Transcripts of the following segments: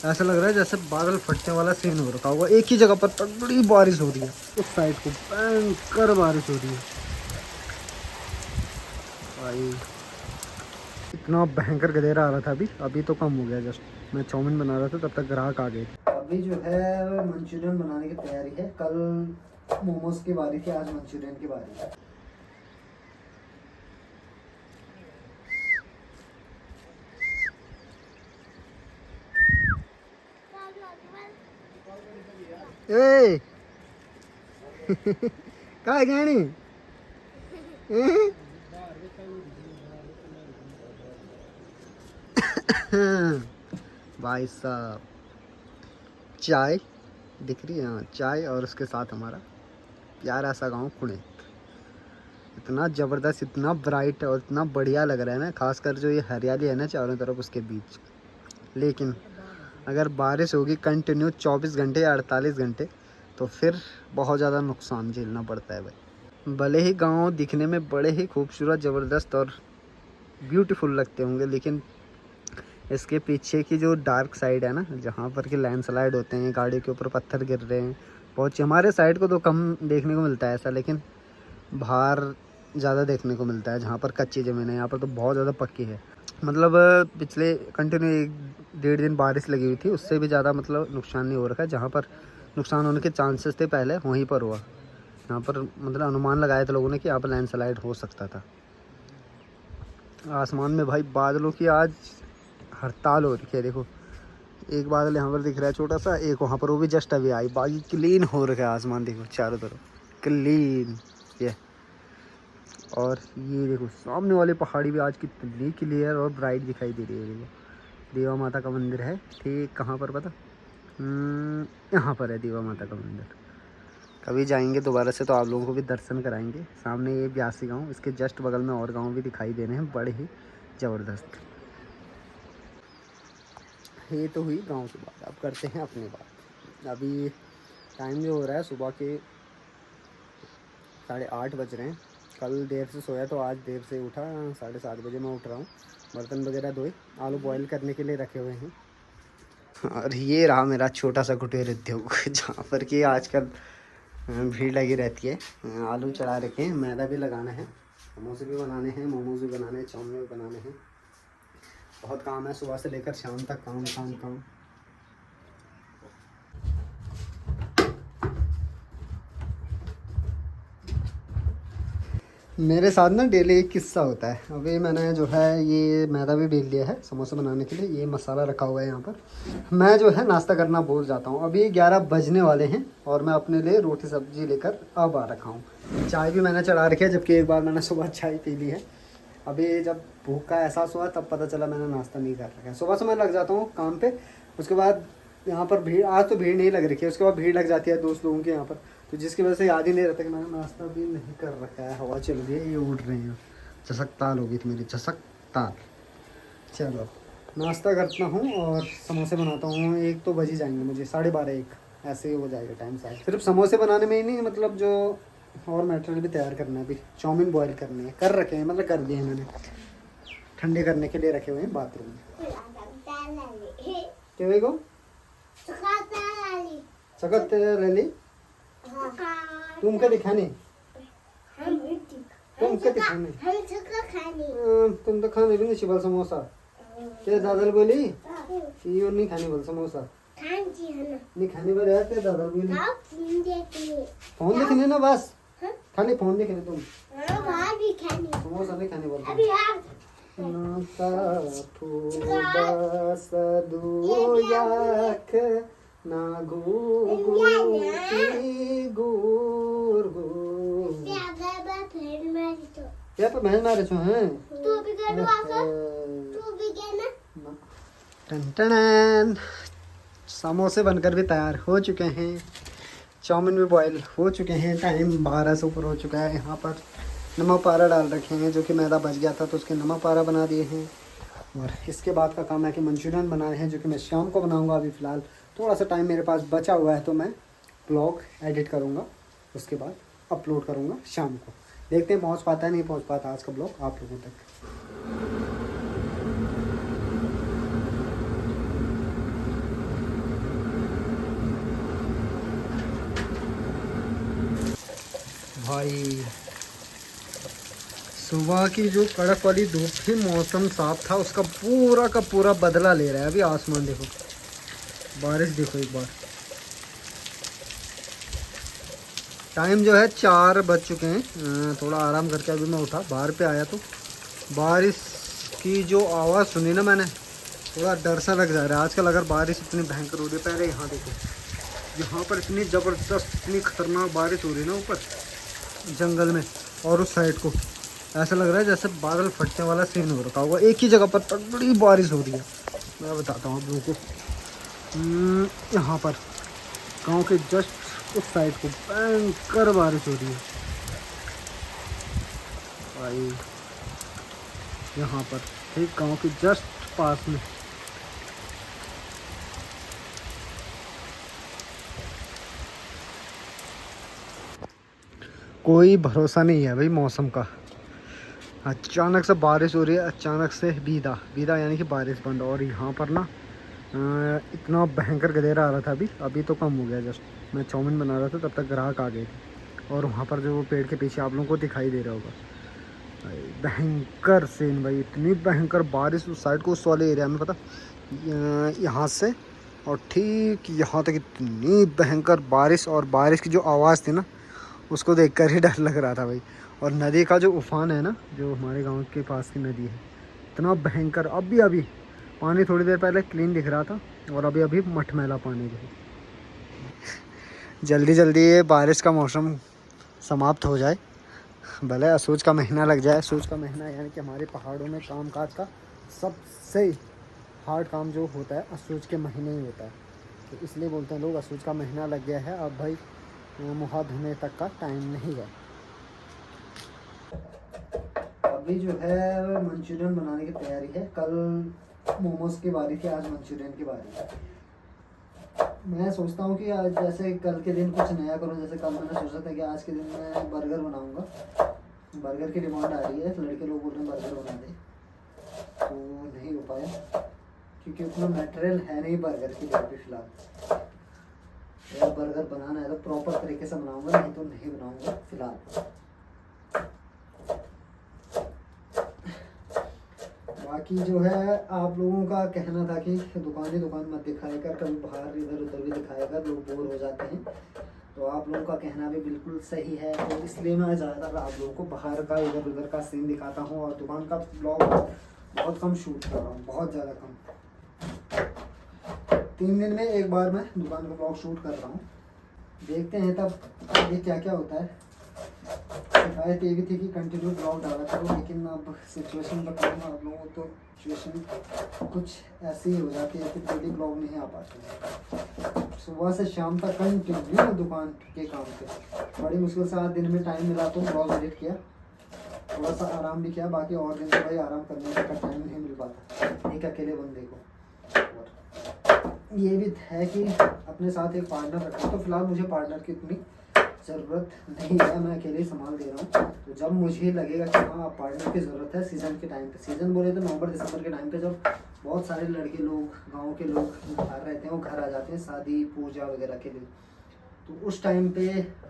ऐसा लग रहा है जैसे बादल फटने वाला सीन हो रखा होगा। एक ही जगह पर तगड़ी बारिश हो रही है, उस साइड को भयंकर बारिश हो रही है भाई। इतना भयंकर गधेरा आ रहा था अभी तो कम हो गया। जस्ट मैं चाउमीन बना रहा था तब तक ग्राहक आ गए थे। अभी जो है मंचूरियन बनाने की तैयारी है। कल मोमोज की बारी थी, आज मंचूरियन की बारी है। ए काय गाणी भाई साहब, चाय दिख रही है? हाँ, चाय और उसके साथ हमारा प्यारा सा गाँव खुणे। इतना ज़बरदस्त, इतना ब्राइट और इतना बढ़िया लग रहा है ना, खासकर जो ये हरियाली है ना चारों तरफ उसके बीच। लेकिन अगर बारिश होगी कंटिन्यू 24 घंटे या 48 घंटे तो फिर बहुत ज़्यादा नुकसान झेलना पड़ता है भाई। भले ही गांव दिखने में बड़े ही खूबसूरत, ज़बरदस्त और ब्यूटीफुल लगते होंगे, लेकिन इसके पीछे की जो डार्क साइड है ना, जहाँ पर कि लैंडस्लाइड होते हैं, गाड़ी के ऊपर पत्थर गिर रहे हैं, बहुत हमारे साइड को तो कम देखने को मिलता है ऐसा, लेकिन बाहर ज़्यादा देखने को मिलता है जहाँ पर कच्ची ज़मीन है। यहाँ पर तो बहुत ज़्यादा पक्की है। मतलब पिछले कंटिन्यू 1-1.5 दिन बारिश लगी हुई थी, उससे भी ज़्यादा मतलब नुकसान नहीं हो रखा है। जहाँ पर नुकसान होने के चांसेस थे पहले, वहीं पर हुआ। यहाँ पर मतलब अनुमान लगाए थे लोगों ने कि यहाँ पर लैंडस्लाइड हो सकता था। आसमान में भाई बादलों की आज हड़ताल हो रही है। देखो, एक बादल यहाँ पर दिख रहा है छोटा सा, एक वहाँ पर, वो भी जस्ट अभी आई। बाकी क्लीन हो रखा है आसमान, देखो चारों तरफ क्लीन। ये और ये देखो सामने वाली पहाड़ी भी आज कितनी क्लियर और ब्राइट दिखाई दे रही है। देखो देवा माता का मंदिर है, ठीक कहाँ पर पता? यहाँ पर है देवा माता का मंदिर। कभी जाएंगे दोबारा से तो आप लोगों को भी दर्शन कराएंगे। सामने ये ब्यासी गांव, इसके जस्ट बगल में और गांव भी दिखाई दे रहे हैं, बड़े ही ज़बरदस्त। ये तो हुई गांव की बात। अब करते हैं अपनी बात। अभी टाइम जो हो रहा है सुबह के 8:30 बज रहे हैं। कल देर से सोया तो आज देर से उठा, 7:30 बजे मैं उठ रहा हूँ। बर्तन वगैरह धोए, आलू बॉईल करने के लिए रखे हुए हैं। और ये रहा मेरा छोटा सा कुटीर उद्योग जहाँ पर कि आजकल भीड़ लगी रहती है। आलू चढ़ा रखे हैं, मैदा भी लगाना है, समोसे भी बनाने हैं, मोमोज भी बनाने हैं, चाउमीन भी बनाने हैं। बहुत काम है, सुबह से लेकर शाम तक काम काम काम। मेरे साथ ना डेली एक किस्सा होता है। अभी मैंने जो है ये मैदा भी बेल लिया है समोसा बनाने के लिए, ये मसाला रखा हुआ है यहाँ पर। मैं जो है नाश्ता करना भूल जाता हूँ। अभी 11 बजने वाले हैं और मैं अपने लिए रोटी सब्जी लेकर अब आ रखा हूँ। चाय भी मैंने चढ़ा रखी है, जबकि एक बार मैंने सुबह चाय पी ली है। अभी जब भूख का एहसास हुआ तब पता चला मैंने नाश्ता नहीं कर रखा है। सुबह से मैं लग जाता हूँ काम पे, उसके बाद यहाँ पर भीड़, आज तो भीड़ नहीं लग रखी है, उसके बाद भीड़ लग जाती है दोस्त लोगों के यहाँ पर, तो जिसकी वजह से याद ही नहीं रहता कि मैंने नाश्ता भी नहीं कर रखा है। हवा चल रही है, ये उड़ रही है, चसक ताल हो गई थी मेरी, चसक ताल। चलो नाश्ता करता हूँ और समोसे बनाता हूँ। 1 तो बज ही जाएंगे मुझे, 12:30-1 ऐसे ही हो जाएगा टाइम शायद। सिर्फ समोसे बनाने में ही नहीं, मतलब जो और मटेरियल भी तैयार करना है। अभी चाउमीन बॉईल करनी है, कर रखे हैं, मतलब कर दिए हैं मैंने, ठंडे करने के लिए रखे हुए हैं बाथरूम में। क्या भाई को सकत रैली तुम क्या दिखाने, तुम क्या दिखाने, तुम तो खाने भी नहीं बोल समोसा। क्या दादल बोली ये नहीं खाने बोल समोसा, नहीं खाने बोले यार। क्या दादल बोली फोन देखने ना, बस खाली फोन देखने, तुम समोसा नहीं खाने बोलते। ना क्या पे बहन मारे छो हैं तू भी कर, तू भी ना। टन समोसे बनकर भी तैयार हो चुके हैं, चाउमीन भी बॉईल हो चुके हैं। टाइम 12 से ऊपर हो चुका है। यहाँ पर नमक पारा डाल रखे हैं, जो कि मैदा बच गया था तो उसके नमक पारा बना दिए हैं। और इसके बाद का काम है कि मंचूरियन बनाए हैं, जो कि मैं शाम को बनाऊंगा। अभी फ़िलहाल थोड़ा सा टाइम मेरे पास बचा हुआ है, तो मैं ब्लॉग एडिट करूँगा, उसके बाद अपलोड करूँगा शाम को। देखते हैं पहुँच पाता है नहीं पहुँच पाता आज का ब्लॉग आप लोगों तक। भाई सुबह की जो कड़क वाली धूप थी, मौसम साफ था, उसका पूरा का पूरा बदला ले रहा है। अभी आसमान देखो, बारिश देखो एक बार। टाइम जो है 4 बज चुके हैं। थोड़ा आराम करके अभी मैं उठा, बाहर पे आया तो बारिश की जो आवाज़ सुनी ना मैंने, थोड़ा डर सा लग जा रहा है। आजकल अगर बारिश इतनी भयंकर हो रही है, पहले यहाँ देखो, यहाँ पर इतनी ज़बरदस्त इतनी खतरनाक बारिश हो रही है ना ऊपर जंगल में, और उस साइड को ऐसा लग रहा है जैसे बादल फटने वाला सीन हो रखा होगा। एक ही जगह पर तगड़ी बारिश हो रही है। मैं बताता हूँ आप लोगों को, यहाँ पर गांव के जस्ट उस साइड को भयंकर बारिश हो रही है भाई। यहाँ पर ठीक गांव के जस्ट पास में। कोई भरोसा नहीं है भाई मौसम का। अचानक से बारिश हो रही है, अचानक से बीदा यानी कि बारिश बंद। और यहाँ पर ना इतना भयंकर गधेरा आ रहा था। अभी तो कम हो गया। जस्ट मैं चाउमीन बना रहा था, तब तक ग्राहक आ गए थे। और वहाँ पर जो वो पेड़ के पीछे आप लोगों को दिखाई दे रहा होगा, भयंकर सीन भाई। इतनी भयंकर बारिश उस साइड को, उस वाले एरिया में, पता यहाँ से और ठीक यहाँ तक इतनी भयंकर बारिश। और बारिश की जो आवाज़ थी ना, उसको देखकर ही डर लग रहा था भाई। और नदी का जो उफान है ना, जो हमारे गांव के पास की नदी है, इतना भयंकर। अभी पानी थोड़ी देर पहले क्लीन दिख रहा था, और अभी मटमैला पानी है। जल्दी जल्दी ये बारिश का मौसम समाप्त हो जाए, भले असूज का महीना लग जाए। असूज का महीना यानी कि हमारे पहाड़ों में कामकाज का सबसे हार्ड काम जो होता है असूज के महीने ही होता है। तो इसलिए बोलते हैं लोग असूज का महीना लग गया है, अब भाई मुँह धोने तक का टाइम नहीं है। अभी जो है मंचूरियन बनाने की तैयारी है। कल मोमोज की बारी थी, आज मंचूरियन की बारी है। मैं सोचता हूँ कि आज जैसे कल के दिन कुछ नया करूँ। जैसे कल मैंने सोचा था कि आज के दिन मैं बर्गर बनाऊँगा। बर्गर की डिमांड आ रही है, लड़के लोग बोल रहे हैं बर्गर बना दे, तो नहीं हो पाया क्योंकि उतना मटेरियल है नहीं बर्गर की लिए फ़िलहाल। अगर बर्गर बनाना है तो प्रॉपर तरीके से बनाऊँगा, नहीं तो नहीं बनाऊँगा फ़िलहाल। बाकी जो है आप लोगों का कहना था कि दुकान मत दिखाया कर, कभी बाहर इधर उधर भी दिखाया कर, लोग बोर हो जाते हैं। तो आप लोगों का कहना भी बिल्कुल सही है। तो इसलिए मैं ज़्यादातर आप लोगों को बाहर का इधर उधर का सीन दिखाता हूँ, और दुकान का ब्लॉग बहुत कम शूट कर रहा हूँ, बहुत ज़्यादा कम। 3 दिन में एक बार मैं दुकान का ब्लॉग शूट कर रहा हूँ। देखते हैं तब आगे क्या क्या होता है। शिकायत ये भी थी कि कंटिन्यू ब्लॉग डाला करो, लेकिन अब सिचुएशन बताऊँगा आप लोगों को, तो सिचुएशन कुछ ऐसी ही हो जाती है कि डेली ब्लॉग नहीं आ पाते। सुबह से शाम तक कंटिन्यू दुकान के काम पे, बड़ी मुश्किल से आज दिन में टाइम मिला तो ब्लॉग एडिट किया, थोड़ा सा आराम भी किया। बाकी और दिन तो भाई आराम करने का टाइम नहीं मिल पाता एक अकेले बंदे को। और ये भी है कि अपने साथ एक पार्टनर रखा, तो फिलहाल मुझे पार्टनर की इतनी ज़रूरत नहीं है, मैं अकेले ही संभाल दे रहा हूँ। तो जब मुझे लगेगा कि हाँ पार्टनर की ज़रूरत है, सीज़न के टाइम पे, सीज़न बोले तो नवंबर दिसंबर के टाइम पे, जब बहुत सारे लड़के लोग, गांव के लोग बाहर रहते हैं, वो घर आ जाते हैं शादी पूजा वगैरह के लिए, तो उस टाइम पे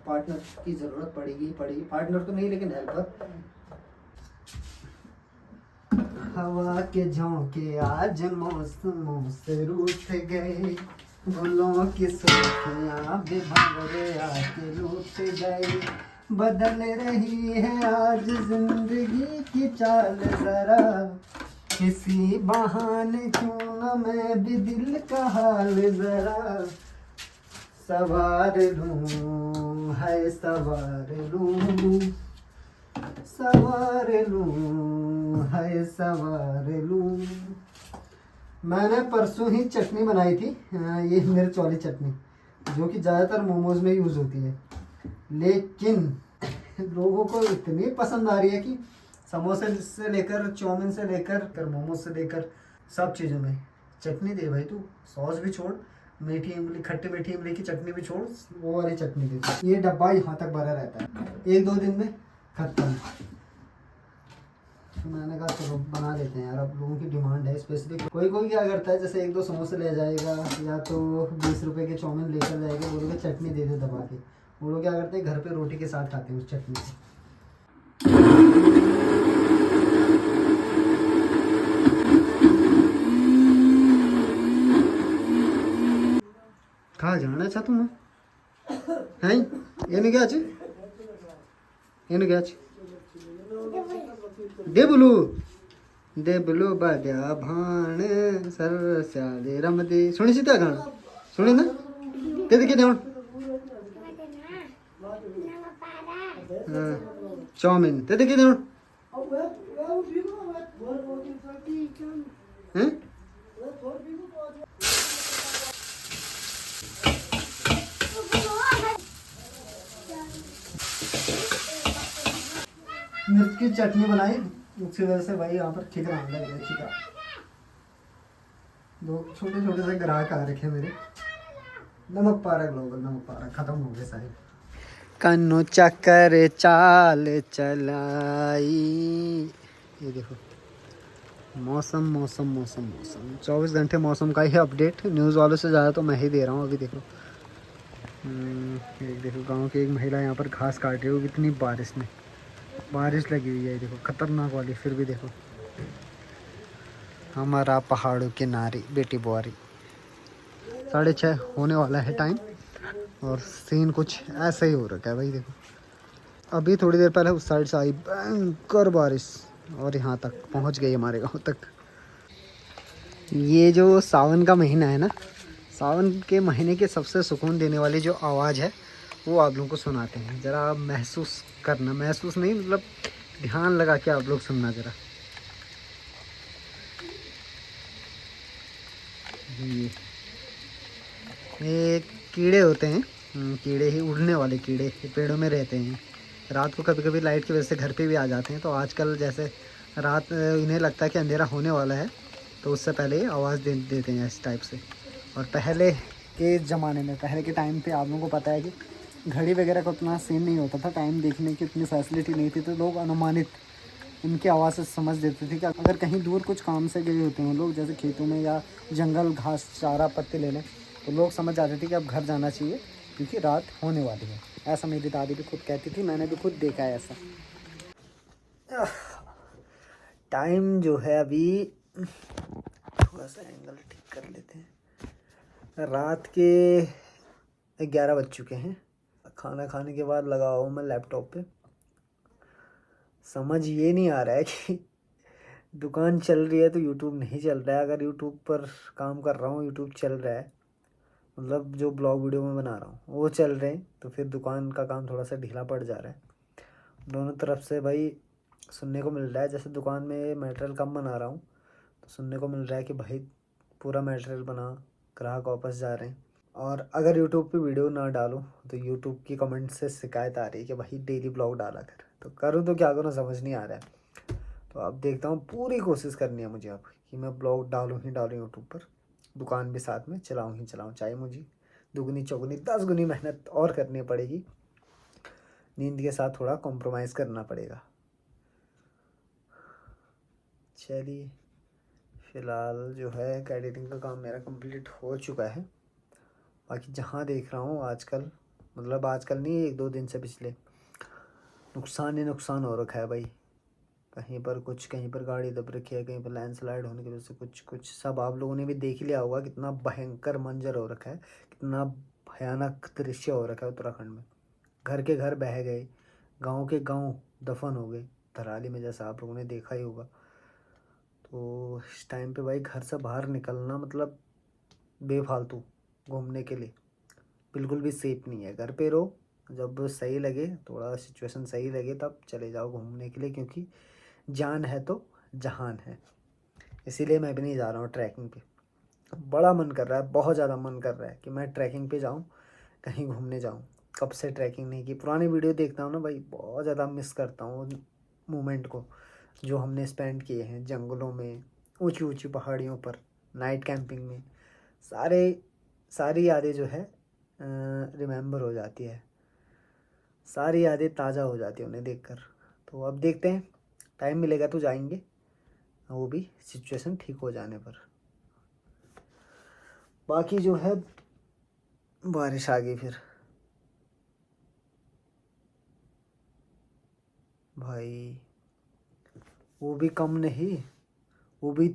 पार्टनर की ज़रूरत पड़ेगी। पार्टनर तो नहीं, लेकिन हेल्पर। हवा के झोंके आज मौसमों से रूठ गए, फूलों की सुर्खियाँ बेभंवरे आके लूट गई। बदल रही है आज जिंदगी की चाल जरा, किसी बहाने क्यों न मैं भी दिल का हाल जरा सवार लूं, है सवार लूं, सवार लूं, है सवार लूं। मैंने परसों ही चटनी बनाई थी, ये मिर्च वाली चटनी, जो कि ज़्यादातर मोमोज में यूज़ होती है, लेकिन लोगों को इतनी पसंद आ रही है कि समोसे से लेकर चाउमीन से लेकर मोमोज से लेकर सब चीज़ों में चटनी दे भाई। तू सॉस भी छोड़, मीठी इमली, खट्टी मीठी इमली की चटनी भी छोड़, वो वाली चटनी दे। ये डब्बा यहाँ तक भरा रहता है, 1-2 दिन में खत्म। मैंने कहा चलो बना लेते हैं यार, अब लोगों की डिमांड है। स्पेशली कोई क्या करता है, जैसे 1-2 समोसे ले जाएगा, या तो 20 रुपए के चाउमीन लेकर जाएगा, बोलोगे चटनी दे दे दबा के, वो लोग क्या करते हैं, घर पे रोटी के साथ खाते हैं उस चटनी से। कहाँ जाना चाह तुम हैं? ये क्या अच्छे, ये क्या अच्छे देबलू देबलू बाद्या भाण सरस्याले रमदे सुनी सीता गाना सुनी ना ते देखे देवन चाउमीन ते देखे देवन हैं। मिर्च की चटनी बनाई, उसकी वजह से भाई यहाँ पर ठिकरा लग गया। ठिकरा दो छोटे छोटे से ग्राहक आ रखे मेरे। नमक पारा ग्लोबल नमक पारा खत्म हो गए सारे। कन्नो चक्कर चाल चलाई। ये देखो मौसम मौसम मौसम मौसम 24 घंटे मौसम का ही अपडेट न्यूज़ वालों से ज़्यादा तो मैं ही दे रहा हूँ। अभी देखो एक देखो गांव की एक महिला यहाँ पर घास काट रही है, कितनी बारिश लगी हुई है। देखो खतरनाक वाली। फिर भी देखो हमारा पहाड़ों के नारी बेटी बुआरी। 6:30 होने वाला है टाइम और सीन कुछ ऐसा ही हो रखा है भाई। देखो अभी थोड़ी देर पहले उस साइड से आई भयंकर बारिश और यहाँ तक पहुँच गई हमारे गांव तक। ये जो सावन का महीना है ना, सावन के महीने के सबसे सुकून देने वाली जो आवाज़ है वो आप लोगों को सुनाते हैं। ज़रा आप महसूस करना, महसूस नहीं मतलब ध्यान लगा के आप लोग सुनना ज़रा। ये कीड़े होते हैं, कीड़े ही उड़ने वाले कीड़े पेड़ों में रहते हैं। रात को कभी कभी लाइट की वजह से घर पे भी आ जाते हैं। तो आजकल जैसे रात इन्हें लगता है कि अंधेरा होने वाला है तो उससे पहले आवाज़ देते हैं इस टाइप से। और पहले के ज़माने में, पहले के टाइम पे आप लोगों को पता है कि घड़ी वगैरह का उतना सीन नहीं होता था, टाइम देखने की उतनी फैसिलिटी नहीं थी, तो लोग अनुमानित इनकी आवाज़ से समझ देते थे कि अगर कहीं दूर कुछ काम से गए होते हैं लोग, जैसे खेतों में या जंगल घास चारा पत्ते लेने, तो लोग समझ जाते थे कि अब घर जाना चाहिए क्योंकि रात होने वाली है। ऐसा मेरी दादी भी खुद कहती थी, मैंने भी खुद देखा है ऐसा। टाइम जो है अभी थोड़ा सा एंगल ठीक कर लेते हैं। रात के 11 बज चुके हैं। खाना खाने के बाद लगा हुआ मैं लैपटॉप पे। समझ ये नहीं आ रहा है कि दुकान चल रही है तो यूट्यूब नहीं चल रहा है। अगर यूट्यूब पर काम कर रहा हूँ, यूट्यूब चल रहा है, मतलब जो ब्लॉग वीडियो में बना रहा हूँ वो चल रहे हैं, तो फिर दुकान का काम थोड़ा सा ढीला पड़ जा रहा है। दोनों तरफ से भाई सुनने को मिल रहा है। जैसे दुकान में मटेरियल कम बना रहा हूँ तो सुनने को मिल रहा है कि भाई पूरा मटेरियल बना, ग्राहक वापस जा रहे हैं। और अगर यूट्यूब पे वीडियो ना डालूँ तो यूट्यूब की कमेंट से शिकायत आ रही है कि भाई डेली ब्लॉग डाला कर। तो करूँ तो क्या करूँ समझ नहीं आ रहा है। तो अब देखता हूँ, पूरी कोशिश करनी है मुझे अब कि मैं ब्लॉग डालूँ ही डालूँ यूट्यूब पर, दुकान भी साथ में चलाऊँ ही चलाऊँ। चाहे मुझे दुगनी चौगुनी 10 गुनी मेहनत और करनी पड़ेगी, नींद के साथ थोड़ा कॉम्प्रोमाइज़ करना पड़ेगा। चलिए फ़िलहाल जो है एडिटिंग का काम मेरा कंप्लीट हो चुका है। बाकी जहाँ देख रहा हूँ आजकल, मतलब आजकल नहीं, 1-2 दिन से पिछले, नुकसान ही नुकसान हो रखा है भाई। कहीं पर कुछ, कहीं पर गाड़ी दब रखी है, कहीं पर लैंडस्लाइड होने की वजह से कुछ सब आप लोगों ने भी देख लिया होगा। कितना भयंकर मंजर हो रखा है, कितना भयानक दृश्य हो रखा है उत्तराखंड में। घर के घर बह गए, गांव के गांव दफन हो गए धराली में, जैसा आप लोगों ने देखा ही होगा। तो इस टाइम पे भाई घर से बाहर निकलना मतलब बेफालतू घूमने के लिए बिल्कुल भी सेफ नहीं है। घर पे रहो, जब सही लगे, थोड़ा सिचुएशन सही लगे तब चले जाओ घूमने के लिए, क्योंकि जान है तो जहान है। इसीलिए मैं भी नहीं जा रहा हूँ ट्रैकिंग पे। बड़ा मन कर रहा है, बहुत ज़्यादा मन कर रहा है कि मैं ट्रैकिंग पे जाऊँ, कहीं घूमने जाऊँ। कब से ट्रैकिंग नहीं की। पुरानी वीडियो देखता हूँ ना भाई, बहुत ज़्यादा मिस करता हूँ मोमेंट को जो हमने स्पेंड किए हैं जंगलों में, ऊंची ऊंची पहाड़ियों पर, नाइट कैंपिंग में। सारी यादें जो है रिमेंबर हो जाती है, सारी यादें ताज़ा हो जाती है उन्हें देखकर। तो अब देखते हैं, टाइम मिलेगा तो जाएंगे, वो भी सिचुएशन ठीक हो जाने पर। बाकी जो है बारिश आ गई फिर। भाई वो भी कम नहीं, वो भी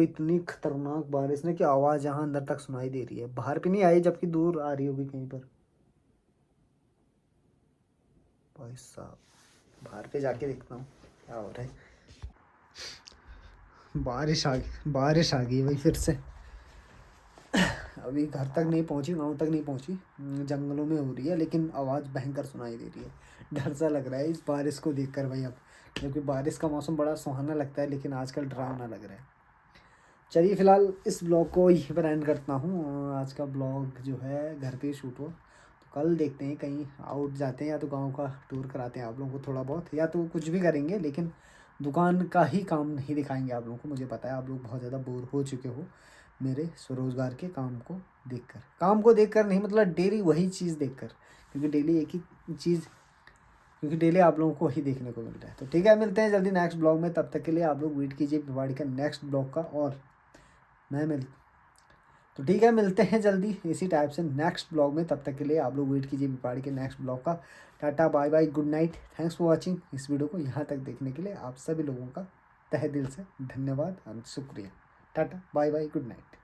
इतनी खतरनाक बारिश ने कि आवाज़ यहाँ अंदर तक सुनाई दे रही है, बाहर भी नहीं आई जबकि दूर आ रही होगी कहीं पर। भाई साहब बाहर पे जाके देखता हूँ क्या हो रहा है। बारिश आ गई भाई फिर से। अभी घर तक नहीं पहुंची, गांव तक नहीं पहुंची, जंगलों में हो रही है, लेकिन आवाज़ भयंकर सुनाई दे रही है। डर सा लग रहा है इस बारिश को देखकर भाई अब, क्योंकि बारिश का मौसम बड़ा सुहाना लगता है लेकिन आजकल डरावना लग रहा है। चलिए फिलहाल इस ब्लॉग को यहीं पर एंड करता हूँ। आज का ब्लॉग जो है घर पे शूट हो, तो कल देखते हैं कहीं आउट जाते हैं, या तो गांव का टूर कराते हैं आप लोगों को थोड़ा बहुत, या तो कुछ भी करेंगे, लेकिन दुकान का ही काम नहीं दिखाएंगे आप लोगों को। मुझे पता है आप लोग बहुत ज़्यादा बोर हो चुके हो मेरे स्वरोजगार के काम को देखकर नहीं, मतलब डेली वही चीज़ देखकर, क्योंकि डेली एक ही चीज़, क्योंकि डेली आप लोगों को वही देखने को मिल रहा है। तो ठीक है, मिलते हैं जल्दी नेक्स्ट ब्लॉग में। तब तक के लिए आप लोग वेट कीजिए भिवाड़ी का नेक्स्ट ब्लॉग का, और मैं मिल तो ठीक है, मिलते हैं जल्दी इसी टाइप से नेक्स्ट ब्लॉग में। तब तक के लिए आप लोग वेट कीजिए भिवाड़ी के नेक्स्ट ब्लॉग का। Tata bye bye, good night, thanks for watching. इस वीडियो को यहाँ तक देखने के लिए आप सभी लोगों का तहे दिल से धन्यवाद और शुक्रिया। Tata bye bye, good night.